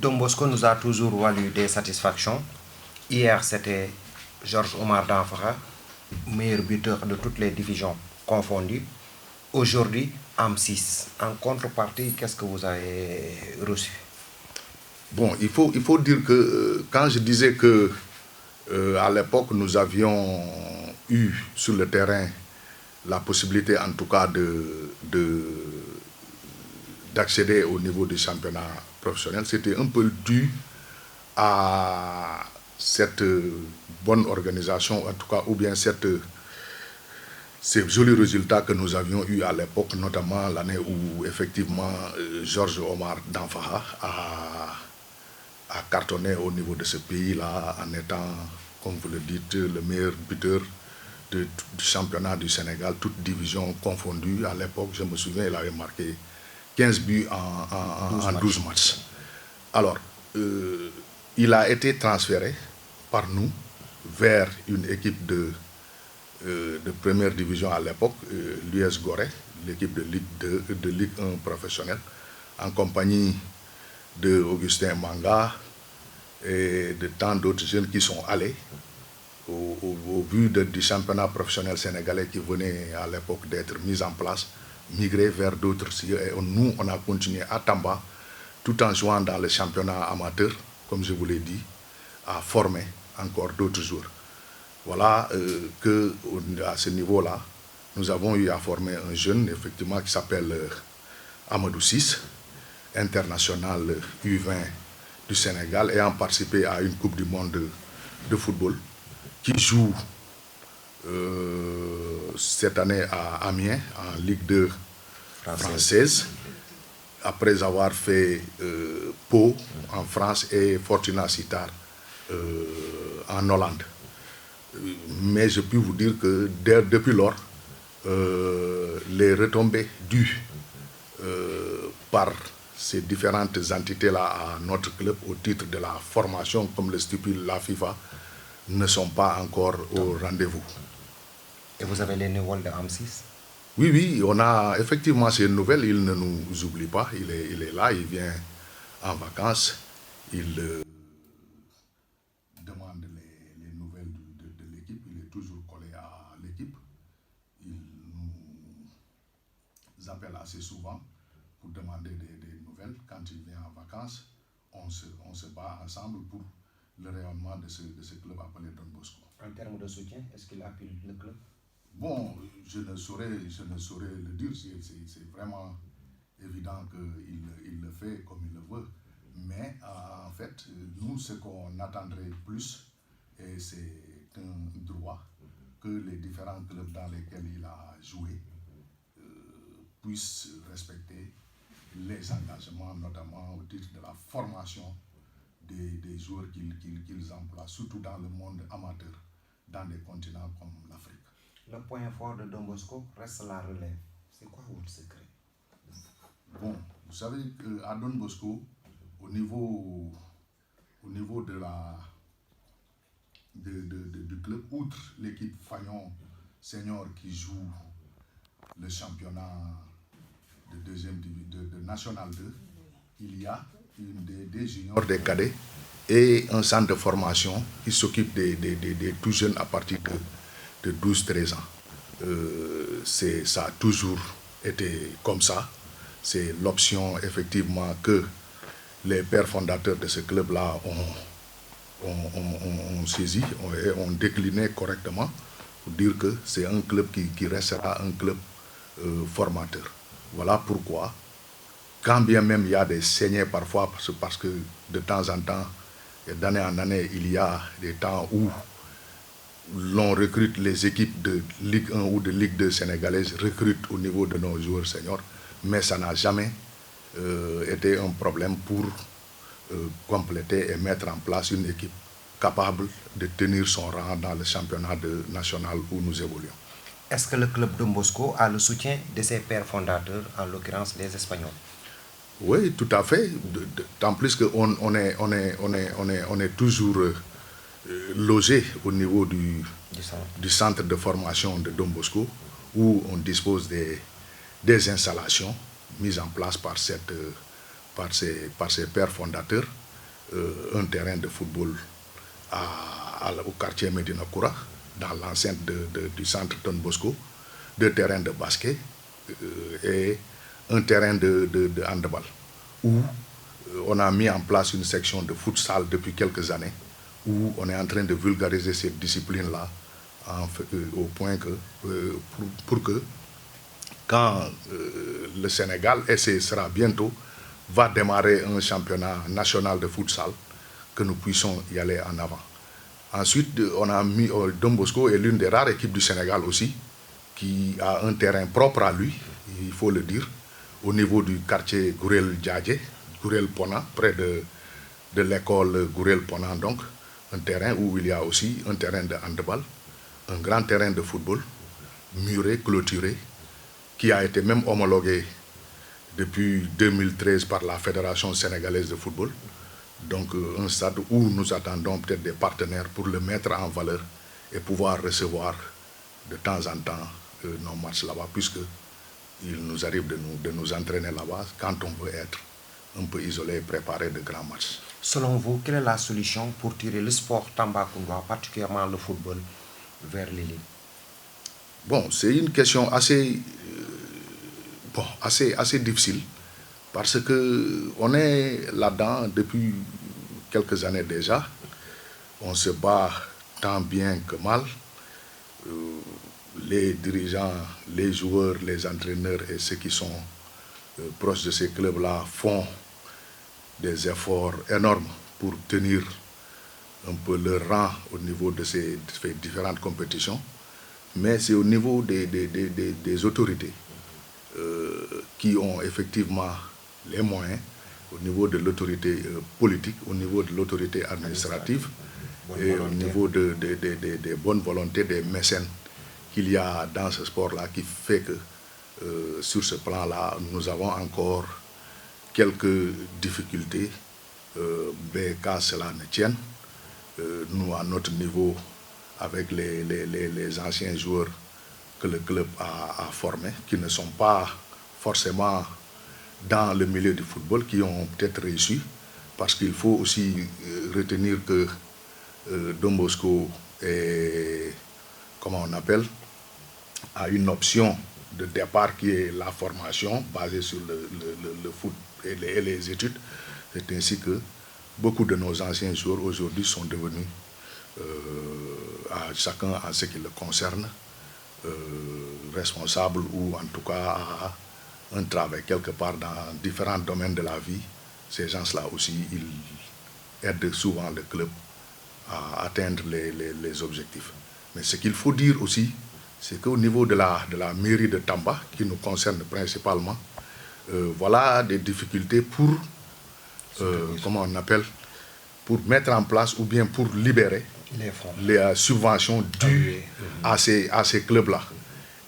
Don Bosco nous a toujours valu des satisfactions. Hier, c'était Georges Omar Danfara, meilleur buteur de toutes les divisions confondues. Aujourd'hui, AM6. En contrepartie, qu'est-ce que vous avez reçu? Bon, il faut dire que quand je disais que à l'époque nous avions eu sur le terrain la possibilité en tout cas d'accéder au niveau du championnat professionnel, c'était un peu dû à cette bonne organisation, en tout cas, ou bien ces jolis résultats que nous avions eus à l'époque, notamment l'année où effectivement Georges Omar Danfara a cartonné au niveau de ce pays-là en étant, comme vous le dites, le meilleur buteur du championnat du Sénégal, toutes divisions confondues. À l'époque, je me souviens, il avait marqué 15 buts en 12 matchs. Alors, il a été transféré par nous vers une équipe de première division à l'époque, l'US Gorée, l'équipe de Ligue 1 professionnelle, en compagnie de Augustin Manga et de tant d'autres jeunes qui sont allés au vu du championnat professionnel sénégalais qui venait à l'époque d'être mis en place, migrer vers d'autres cieux. Et nous, on a continué à Tamba, tout en jouant dans le championnat amateur, comme je vous l'ai dit, à former encore d'autres joueurs. Voilà qu'à ce niveau-là, nous avons eu à former un jeune, effectivement, qui s'appelle Amadou Ciss, international U20 du Sénégal, ayant participé à une Coupe du Monde de football, qui joue cette année à Amiens, en Ligue 2 française, après avoir fait Pau en France et Fortuna Sittard en Hollande. Mais je puis vous dire que depuis lors, les retombées dues par ces différentes entités-là à notre club au titre de la formation, comme le stipule la FIFA, ne sont pas encore au rendez-vous. Et vous avez les nouvelles de AM6? Oui, on a effectivement ces nouvelles, il ne nous oublie pas, il est là, il vient en vacances, il demande les nouvelles de l'équipe, il est toujours collé à l'équipe, il nous appelle assez souvent pour demander des nouvelles. Quand il vient en vacances, on se bat ensemble pour le rayonnement de ce club appelé Don Bosco. En termes de soutien, est-ce qu'il appuie le club? Bon, je ne saurais le dire, c'est vraiment évident qu'il le fait comme il le veut. Mais en fait, nous, ce qu'on attendrait plus, et c'est un droit, que les différents clubs dans lesquels il a joué puissent respecter les engagements, notamment au titre de la formation des joueurs qu'ils emploient, surtout dans le monde amateur, dans des continents comme l'Afrique. Le point fort de Don Bosco reste la relève. C'est quoi votre secret? Bon, vous savez qu'à Don Bosco, au niveau du club, outre l'équipe Fagnon Senior qui joue le championnat de National 2, il y a des juniors, des cadets et un centre de formation qui s'occupe des tout jeunes à partir de 12-13 ans. Ça a toujours été comme ça. C'est l'option effectivement que les pères fondateurs de ce club-là ont saisi, ont décliné correctement pour dire que c'est un club qui restera un club formateur. Voilà pourquoi, quand bien même il y a des saignées parfois, parce que de temps en temps, et d'année en année, il y a des temps où l'on recrute les équipes de Ligue 1 ou de Ligue 2 sénégalaises, recrutent au niveau de nos joueurs seniors, mais ça n'a jamais été un problème pour compléter et mettre en place une équipe capable de tenir son rang dans le championnat national où nous évoluons. Est-ce que le club Don Bosco a le soutien de ses pères fondateurs, en l'occurrence les Espagnols? Oui, tout à fait. Tant plus qu'on est toujours logé au niveau du centre de formation de Don Bosco, où on dispose des installations mises en place par ses pères fondateurs, un terrain de football au quartier Medina Koura, dans l'enceinte du centre Don Bosco, 2 terrains de basket et un terrain de handball, où on a mis en place une section de futsal depuis quelques années, où on est en train de vulgariser cette discipline-là au point que, pour que quand le Sénégal, et ce sera bientôt, va démarrer un championnat national de futsal, que nous puissions y aller en avant. Ensuite, on a mis Don Bosco est l'une des rares équipes du Sénégal aussi, qui a un terrain propre à lui, il faut le dire, au niveau du quartier Gourel Djadje, Gourel Pona, près de l'école Gourel Pona, donc, un terrain où il y a aussi un terrain de handball, un grand terrain de football, muré, clôturé, qui a été même homologué depuis 2013 par la Fédération sénégalaise de football. Donc un stade où nous attendons peut-être des partenaires pour le mettre en valeur et pouvoir recevoir de temps en temps nos matchs là-bas, puisqu'il nous arrive de nous entraîner là-bas quand on veut être un peu isolé et préparer de grands matchs. Selon vous, quelle est la solution pour tirer le sport tambacounda, particulièrement le football, vers l'élite? Bon, c'est une question assez difficile, parce qu'on est là-dedans depuis quelques années déjà. On se bat tant bien que mal. Les dirigeants, les joueurs, les entraîneurs et ceux qui sont proches de ces clubs-là font des efforts énormes pour tenir un peu leur rang au niveau de ces différentes compétitions. Mais c'est au niveau des autorités qui ont effectivement les moyens, au niveau de l'autorité politique, au niveau de l'autorité administrative et au niveau des bonnes volontés des mécènes qu'il y a dans ce sport-là, qui fait que sur ce plan-là, nous avons encore quelques difficultés, mais qu'à cela ne tienne, nous à notre niveau, avec les anciens joueurs que le club a formés, qui ne sont pas forcément dans le milieu du football, qui ont peut-être réussi, parce qu'il faut aussi retenir que Don Bosco est, comment on appelle, a une option de départ qui est la formation basée sur le foot et les études. C'est ainsi que beaucoup de nos anciens joueurs aujourd'hui sont devenus, chacun en ce qui le concerne, responsable ou en tout cas à un travail quelque part dans différents domaines de la vie. Ces gens-là aussi, ils aident souvent le club à atteindre les objectifs. Mais ce qu'il faut dire aussi, c'est qu'au niveau de la mairie de Tamba, qui nous concerne principalement, voilà des difficultés pour, comment on appelle, pour mettre en place ou bien pour libérer les subventions dues à ces clubs-là.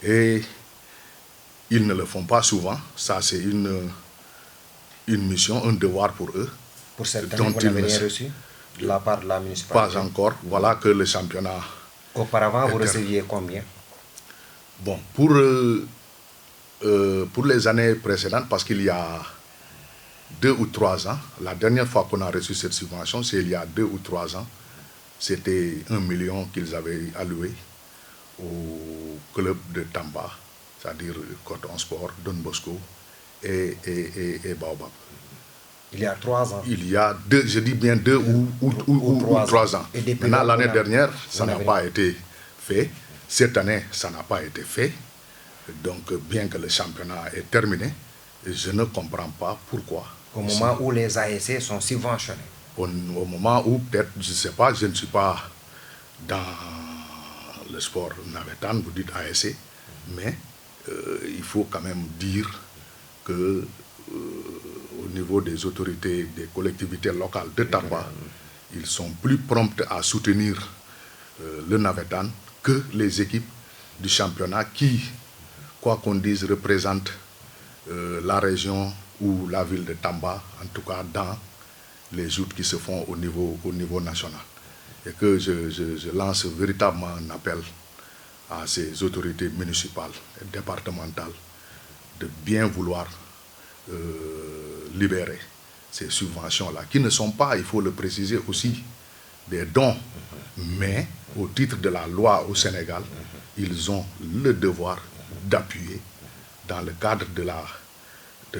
Et ils ne le font pas souvent. Ça, c'est une mission, un devoir pour eux. Pour cette année, vous n'avez rien reçu de la part de la municipalité? Pas encore. Voilà que le championnat... Auparavant, vous receviez combien? Bon, pour les années précédentes, parce qu'il y a 2 ou 3 ans, la dernière fois qu'on a reçu cette subvention, c'est il y a 2 ou 3 ans, c'était 1 million qu'ils avaient alloué au club de Tamba, c'est-à-dire Coton Sport, Don Bosco et Baobab. Il y a 3 ans. Il y a 2, je dis bien 2 ou 3 ans. Maintenant, l'année dernière, ça n'a pas été fait. Cette année, ça n'a pas été fait. Donc, bien que le championnat est terminé, je ne comprends pas pourquoi. Au moment où les ASC sont subventionnés. Au moment où, peut-être, je ne sais pas, je ne suis pas dans le sport navétane, vous dites ASC, mais il faut quand même dire que au niveau des autorités, des collectivités locales de Tamba, ils sont plus prompts à soutenir le navétane que les équipes du championnat qui, quoi qu'on dise, représentent la région ou la ville de Tamba, en tout cas dans les joutes qui se font au niveau national. Et que je lance véritablement un appel à ces autorités municipales et départementales de bien vouloir libérer ces subventions-là, qui ne sont pas, il faut le préciser aussi, des dons, mais au titre de la loi au Sénégal, ils ont le devoir d'appuyer dans le cadre de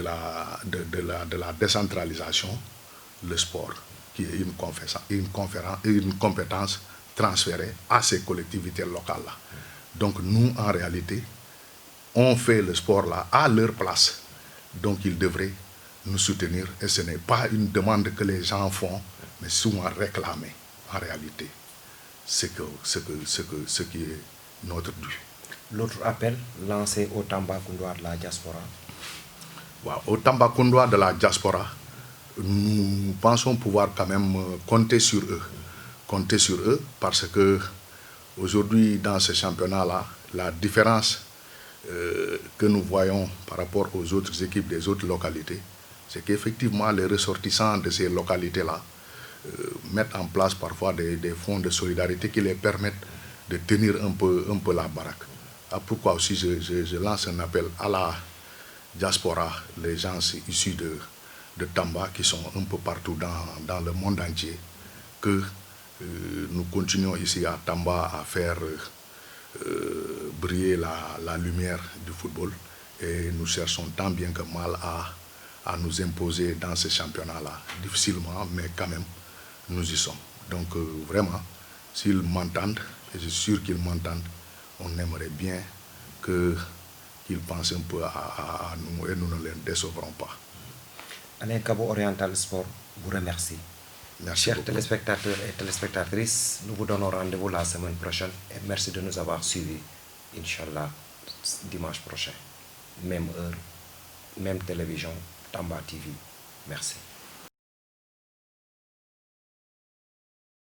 la décentralisation le sport, qui est une compétence transférée à ces collectivités locales-là. Donc nous, en réalité, on fait le sport là à leur place. Donc ils devraient nous soutenir, et ce n'est pas une demande que les gens font, mais souvent réclamée en réalité. C'est ce qui est notre dû. L'autre appel lancé au Tambacounda de la diaspora. Au Tambacounda de la diaspora, nous pensons pouvoir quand même compter sur eux. Compter sur eux parce que aujourd'hui, dans ce championnat-là, la différence que nous voyons par rapport aux autres équipes des autres localités, c'est qu'effectivement les ressortissants de ces localités-là mettent en place parfois des fonds de solidarité qui les permettent de tenir un peu la baraque. Pourquoi aussi je lance un appel à la diaspora, les gens issus de Tamba qui sont un peu partout dans le monde entier, que nous continuons ici à Tamba à faire briller la lumière du football, et nous cherchons tant bien que mal à nous imposer dans ce championnat-là, difficilement, mais quand même, nous y sommes. Donc vraiment, s'ils m'entendent, et je suis sûr qu'ils m'entendent, on aimerait bien qu'ils pensent un peu à nous, et nous ne les décevrons pas. Alain Kabo Oriental Sport vous remercie. Merci Chers beaucoup. téléspectateurs et téléspectatrices, nous vous donnons rendez-vous la semaine prochaine et merci de nous avoir suivis. Inch'Allah, dimanche prochain. Même heure, même télévision, Tamba TV. Merci.